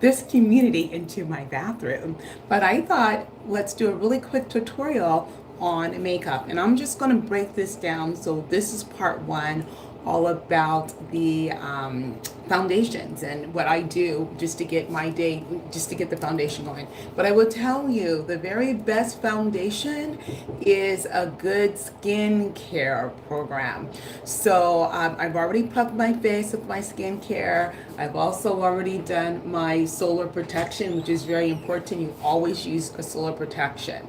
this community into my bathroom. But I thought, let's do a really quick tutorial on makeup. And I'm just going to break this down. So this is part one, all about the foundations and what I do just to get my day, just to get the foundation going. But I will tell you, the very best foundation is a good skincare program. So I've already prepped my face with my skincare. I've also already done my solar protection, which is very important. You always use a solar protection.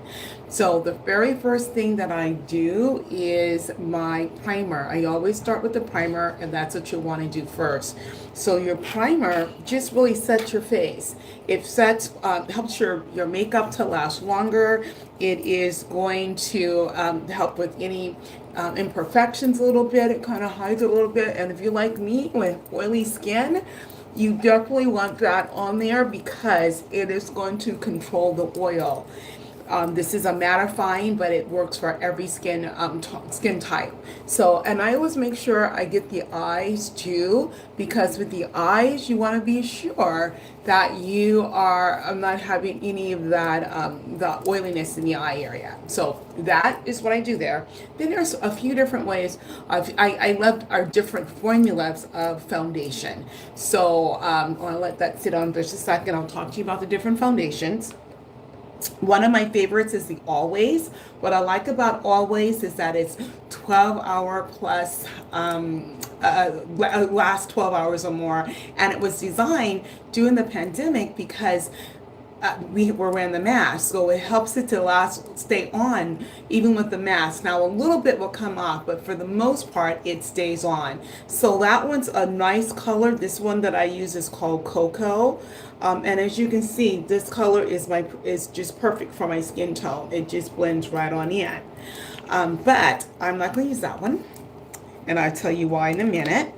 So the very first thing that I do is my primer. I always start with the primer, and that's what you want to do first. So your primer just really sets your face. It sets, helps your makeup to last longer. It is going to help with any imperfections a little bit. It kind of hides it a little bit. And if you're like me with oily skin, you definitely want that on there because it is going to control the oil. This is a mattifying, but it works for every skin type. So, and I always make sure I get the eyes too, because with the eyes, you want to be sure that you are not having any of that, the oiliness in the eye area. So that is what I do there. Then there's a few different ways I love our different formulas of foundation. So I'll let that sit on just a second. I'll talk to you about the different foundations. One of my favorites is the Always. What I like about Always is that it's 12-hour plus, last 12 hours or more. And it was designed during the pandemic because we were wearing the mask, so it helps it to stay on even with the mask. Now a little bit will come off, but for the most part it stays on. So that one's a nice color. This one that I use is called Cocoa, and as you can see, this color is just perfect for my skin tone. It just blends right on in. But I'm not going to use that one, and I'll tell you why in a minute.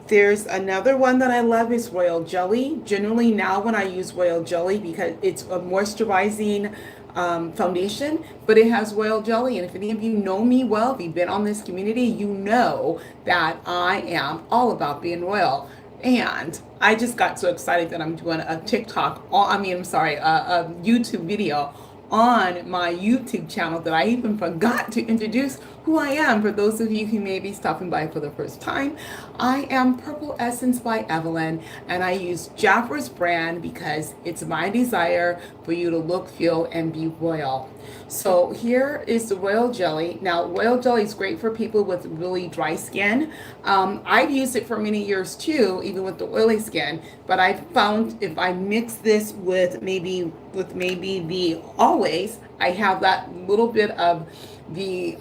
There's another one that I love is Royal Jelly. Generally now when I use Royal Jelly, because it's a moisturizing foundation, but it has Royal Jelly. And if any of you know me well, if you've been on this community, you know that I am all about being royal. And I just got so excited that I'm doing a YouTube video on my YouTube channel that I even forgot to introduce who I am. For those of you who may be stopping by for the first time, I am Purple Essence by Evelyn, and I use Jafra's brand because it's my desire for you to look, feel, and be royal. So here is the Royal Jelly. Now, Royal Jelly is great for people with really dry skin. I've used it for many years too, even with the oily skin, but I found if I mix this with maybe the Always, I have that little bit of the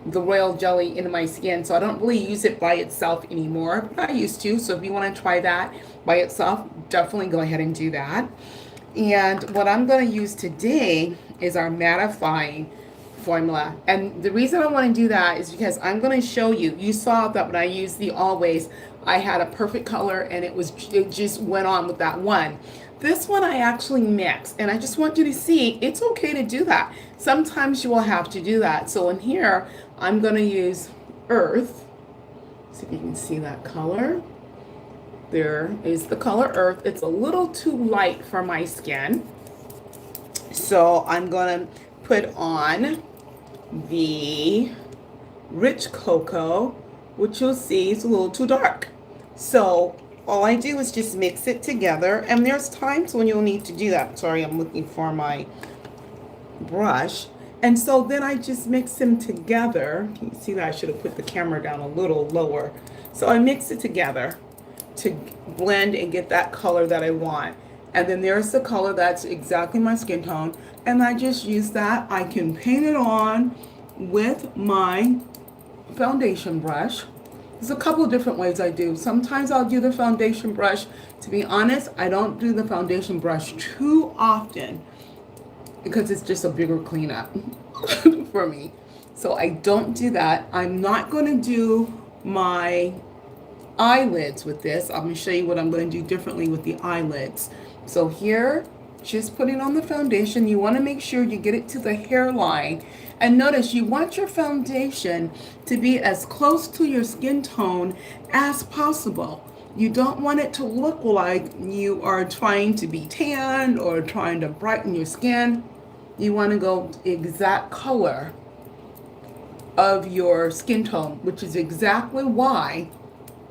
Royal Jelly in my skin, so I don't really use it by itself anymore. I used to, so if you want to try that by itself, definitely go ahead and do that. And what I'm going to use today is our mattifying formula. And the reason I want to do that is because I'm going to show you. You saw that when I used the Always, I had a perfect color, and it just went on with that one. This one I actually mix, and I just want you to see it's okay to do that. Sometimes you will have to do that. So in here, I'm going to use Earth. See if you can see that color. There is the color Earth. It's a little too light for my skin. So I'm going to put on the Rich Cocoa, which you'll see is a little too dark. So all I do is just mix it together, and there's times when you'll need to do that. Sorry, I'm looking for my brush. And so then I just mix them together. Can you see that? I should have put the camera down a little lower. So I mix it together to blend and get that color that I want. And then there's the color that's exactly my skin tone, and I just use that. I can paint it on with my foundation brush. There's a couple of different ways I do. Sometimes I'll do the foundation brush. To be honest, I don't do the foundation brush too often because it's just a bigger cleanup for me. So I don't do that. I'm not going to do my eyelids with this. I'm going to show you what I'm going to do differently with the eyelids. So here, just putting on the foundation, you want to make sure you get it to the hairline. And notice you want your foundation to be as close to your skin tone as possible. You don't want it to look like you are trying to be tan or trying to brighten your skin. You want to go exact color of your skin tone, which is exactly why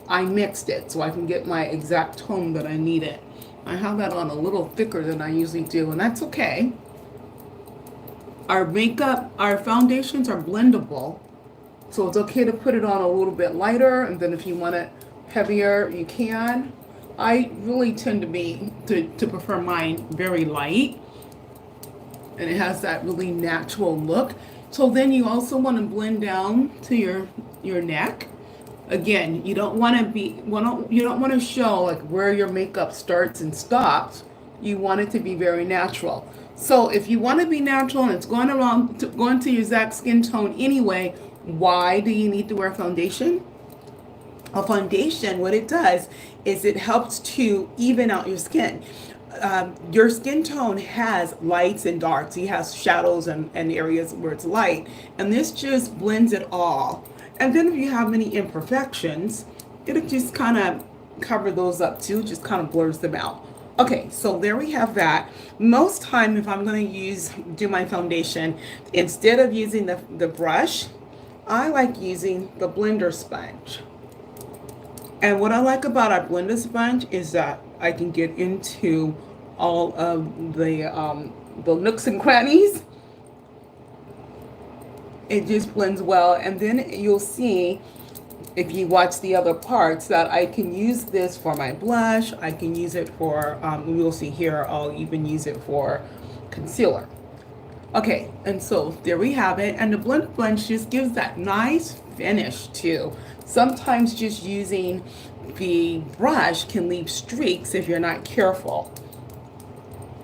I mixed it, so I can get my exact tone that I needed. I have that on a little thicker than I usually do, and that's okay. Our makeup, our foundations are blendable, so it's okay to put it on a little bit lighter, and then if you want it heavier, you can. I really tend to prefer mine very light, and it has that really natural look. So then you also want to blend down to your neck. Again, you don't want to show like where your makeup starts and stops. You want it to be very natural. So if you want to be natural and it's going to your exact skin tone anyway, why do you need to wear foundation? A foundation, what it does is it helps to even out your skin. Your skin tone has lights and darks. It has shadows and areas where it's light. And this just blends it all. And then if you have any imperfections, it'll just kind of cover those up too, just kind of blurs them out. Okay, so there we have that. Most time if I'm going to do my foundation, instead of using the brush, I like using the blender sponge. And what I like about our blender sponge is that I can get into all of the nooks and crannies. It just blends well, and then you'll see if you watch the other parts that I can use this for my blush. I can use it for, you'll see here, I'll even use it for concealer. Okay, and so there we have it, and the blend sponge just gives that nice finish too. Sometimes just using the brush can leave streaks if you're not careful.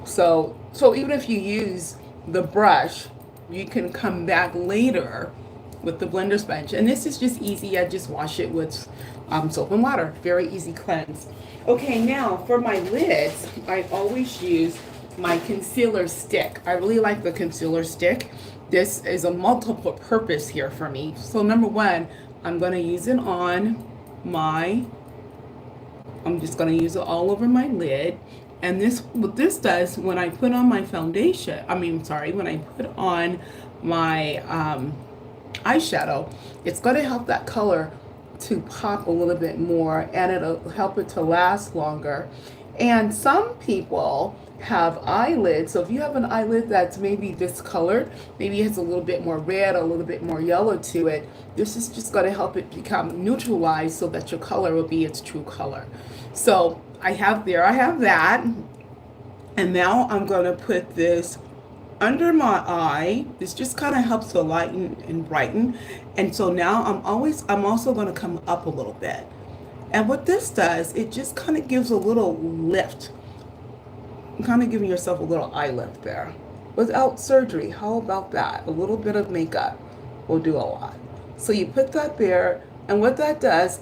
So even if you use the brush, you can come back later with the blender sponge. And this is just easy. I just wash it with soap and water. Very easy cleanse. Okay, now for my lids, I always use my concealer stick. I really like the concealer stick. This is a multiple purpose here for me. So number one, I'm going to use it on I'm just going to use it all over my lid. And what this does when I put on my foundation, when I put on my eyeshadow, it's going to help that color to pop a little bit more, and it'll help it to last longer. And some people have eyelids, so if you have an eyelid that's maybe discolored, maybe it has a little bit more red, a little bit more yellow to it, this is just going to help it become neutralized so that your color will be its true color. So I have that, and now I'm going to put this under my eye. This just kind of helps to lighten and brighten. And so now I'm also going to come up a little bit. And what this does, it just kind of gives a little lift. Kind of giving yourself a little eye lift there. Without surgery, how about that? A little bit of makeup will do a lot. So you put that there, and what that does,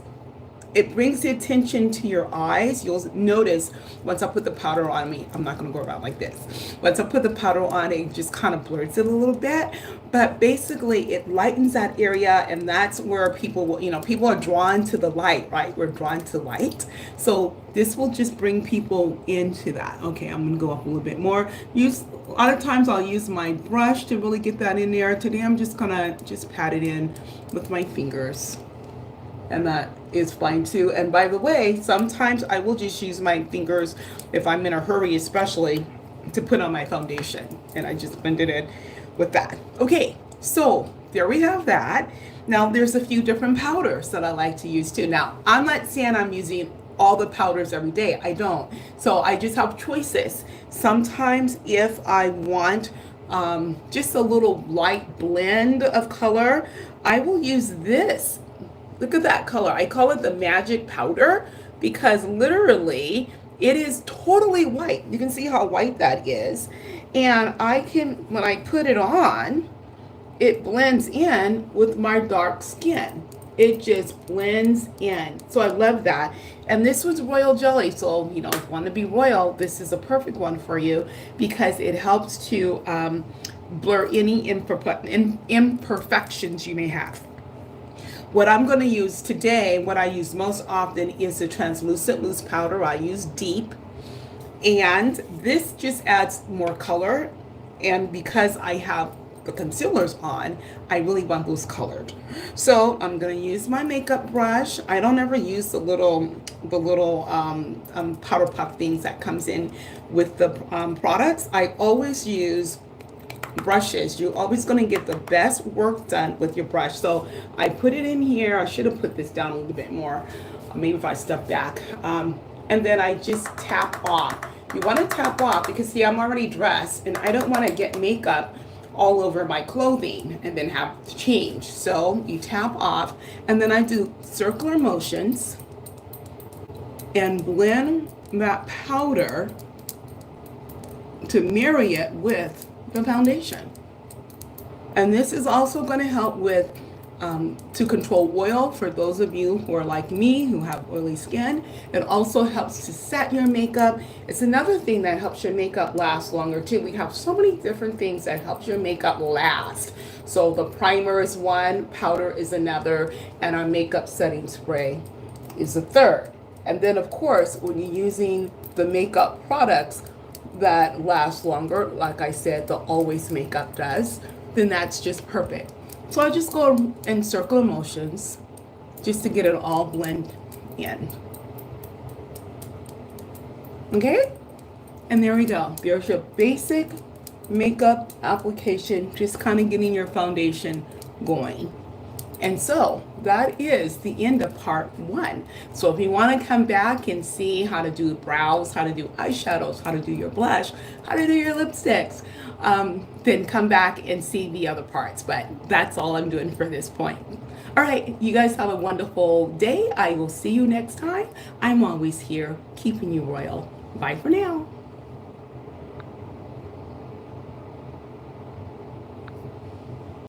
it brings the attention to your eyes. You'll notice once I put the powder on me, I'm not going to go around like this. Once I put the powder on, it just kind of blurs it a little bit. But basically, it lightens that area, and that's where people are drawn to the light, right? We're drawn to light. So this will just bring people into that. Okay, I'm going to go up a little bit more. A lot of times I'll use my brush to really get that in there. Today I'm just going to pat it in with my fingers. And that is fine too. And by the way, sometimes I will just use my fingers if I'm in a hurry, especially to put on my foundation. And I just blend it in with that. Okay, so there we have that. Now there's a few different powders that I like to use too. Now, I'm not saying I'm using all the powders every day. I don't. So I just have choices. Sometimes if I want just a little light blend of color, I will use this. Look at that color. I call it the magic powder because literally it is totally white. You can see how white that is. And when I put it on, it blends in with my dark skin. It just blends in. So I love that. And this was royal jelly. So, if you want to be royal, this is a perfect one for you because it helps to blur any imperfections you may have. What I'm going to use today, what I use most often is the translucent loose powder. I use deep, and this just adds more color. And because I have the concealers on, I really want those colored. So I'm going to use my makeup brush. I don't ever use the little powder puff things that comes in with the products. I always use brushes. You're always going to get the best work done with your brush. So I put it in here. I should have put this down a little bit more. Maybe if I step back. And then I just tap off. You want to tap off because, see, I'm already dressed and I don't want to get makeup all over my clothing and then have to change. So you tap off, and then I do circular motions and blend that powder to marry it with the foundation. And this is also going to help with to control oil for those of you who are like me, who have oily skin. It also helps to set your makeup. It's another thing that helps your makeup last longer too. We have so many different things that helps your makeup last. So the primer is one, powder is another, and our makeup setting spray is the third. And then of course, when you're using the makeup products that last longer, like I said, the Always Makeup does, then that's just perfect. So I just go in circular motions just to get it all blend in. Okay? And there we go. There's your basic makeup application, just kind of getting your foundation going. And so that is the end of part 1. So if you want to come back and see how to do brows, how to do eyeshadows, how to do your blush, how to do your lipsticks, then come back and see the other parts. But that's all I'm doing for this point. All right, you guys have a wonderful day. I will see you next time. I'm always here, keeping you royal. Bye for now.